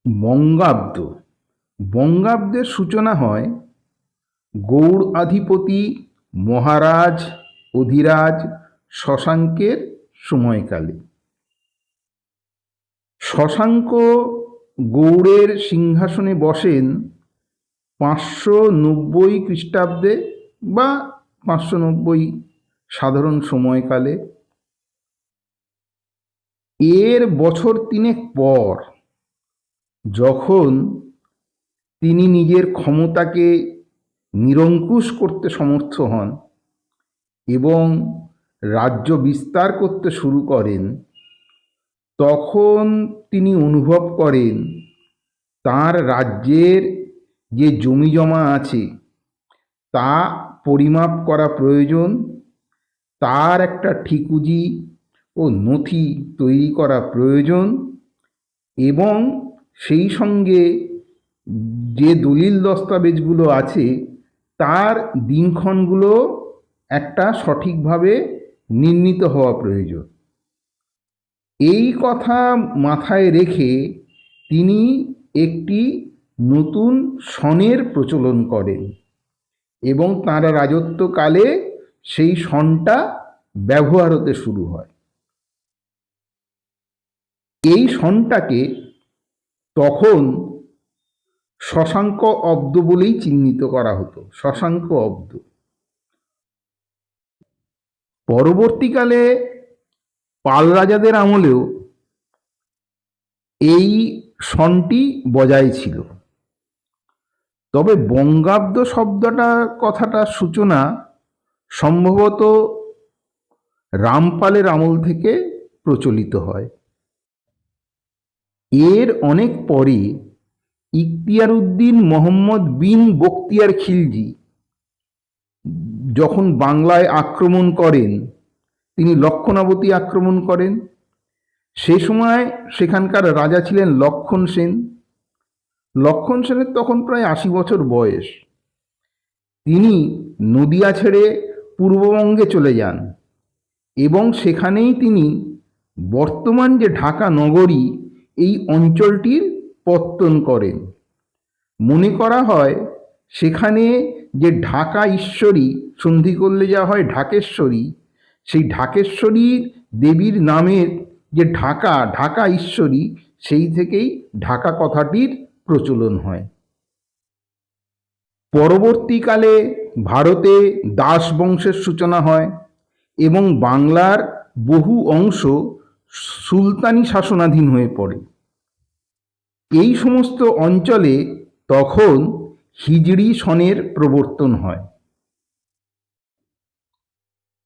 বঙ্গাব্দ। বঙ্গাব্দের সূচনা হয় গৌড় আধিপতি মহারাজ অধিরাজ শশাঙ্কের সময়কালে। শশাঙ্ক গৌড়ের সিংহাসনে বসেন 590 খ্রিস্টাব্দে বা 590 সাধারণ সময়কালে। এর বছর তিনেক পর যখন তিনি নিজের ক্ষমতাকে নিরঙ্কুশ করতে সমর্থ হন এবং রাজ্য বিস্তার করতে শুরু করেন, তখন তিনি অনুভব করেন তার রাজ্যের যে জমিজমা আছে তা পরিমাপ করা প্রয়োজন, তার একটা ঠিকুজি ও নথি তৈরি করা প্রয়োজন এবং সেই সঙ্গে যে দলিল দস্তাবেজগুলো আছে তার দিনক্ষণগুলো একটা সঠিকভাবে নির্ণীত হওয়া প্রয়োজন। এই কথা মাথায় রেখে তিনি একটি নতুন সনের প্রচলন করেন এবং তাঁর রাজত্বকালে সেই সনটা ব্যবহার হতে শুরু হয়। এই সনটাকে তখন শশাঙ্ক অব্দ বলেই চিহ্নিত করা হতো, শশাঙ্ক অব্দ। পরবর্তীকালে পাল রাজাদের আমলেও এই সনটি বজায় ছিল। তবে বঙ্গাব্দ কথাটার সূচনা সম্ভবত রামপালের আমল থেকে প্রচলিত হয়। এর অনেক পরে ইখতিয়ার উদ্দিন মোহাম্মদ বিন বখতিয়ার খিলজি যখন বাংলায় আক্রমণ করেন, তিনি লক্ষণাবতী আক্রমণ করেন। সে সময় সেখানকার রাজা ছিলেন লক্ষণ সেন। লক্ষণ সেনের তখন প্রায় 80 বছর বয়স। তিনি নদিয়া ছেড়ে পূর্ববঙ্গে চলে যান এবং সেখানেই তিনি বর্তমান যে ঢাকা নগরী এই অঞ্চলটির পত্তন করেন। মনে করা হয় সেখানে যে ঢাকা ঈশ্বরী, সন্ধি করলে যা হয় ঢাকেশ্বরী, সেই ঢাকেশ্বরী দেবীর নামের যে ঢাকা, ঢাকা ঈশ্বরী, সেই থেকেই ঢাকা কথাটির প্রচলন হয়। পরবর্তীকালে ভারতে দাস বংশের সূচনা হয় এবং বাংলার বহু অংশ সুলতানি শাসনাধীন হয়ে পড়ে। এই সমস্ত অঞ্চলে তখন হিজড়ি সনের প্রবর্তন হয়।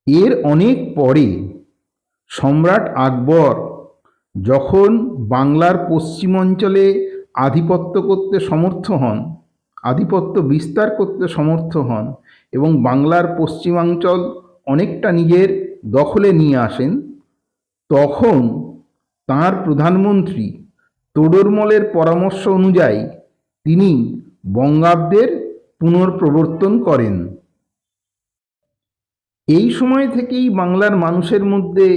এর অনেক পরে সম্রাট আকবর যখন বাংলার পশ্চিম অঞ্চলে আধিপত্য করতে সমর্থ হন, আধিপত্য বিস্তার করতে সমর্থ হন এবং বাংলার পশ্চিমাঞ্চল অনেকটা নিজের দখলে নিয়ে আসেন, তখন তাঁর প্রধানমন্ত্রী তোডরমলের পরামর্শ অনুযায়ী তিনি বঙ্গাব্দের পুনঃপ্রবর্তন করেন। এই সময় থেকেই বাংলার মানুষের মধ্যে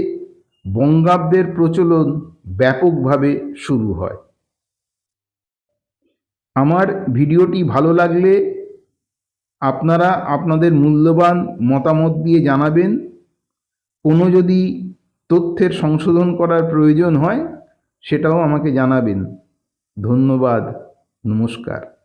বঙ্গাব্দের প্রচলন ব্যাপকভাবে শুরু হয়। আমার ভিডিওটি ভালো লাগলে আপনারা আপনাদের মূল্যবান মতামত দিয়ে জানাবেন। কোনো যদি তথ্যের সংশোধন করার প্রয়োজন হয় সেটাও আমাকে জানাবেন। ধন্যবাদ, নমস্কার।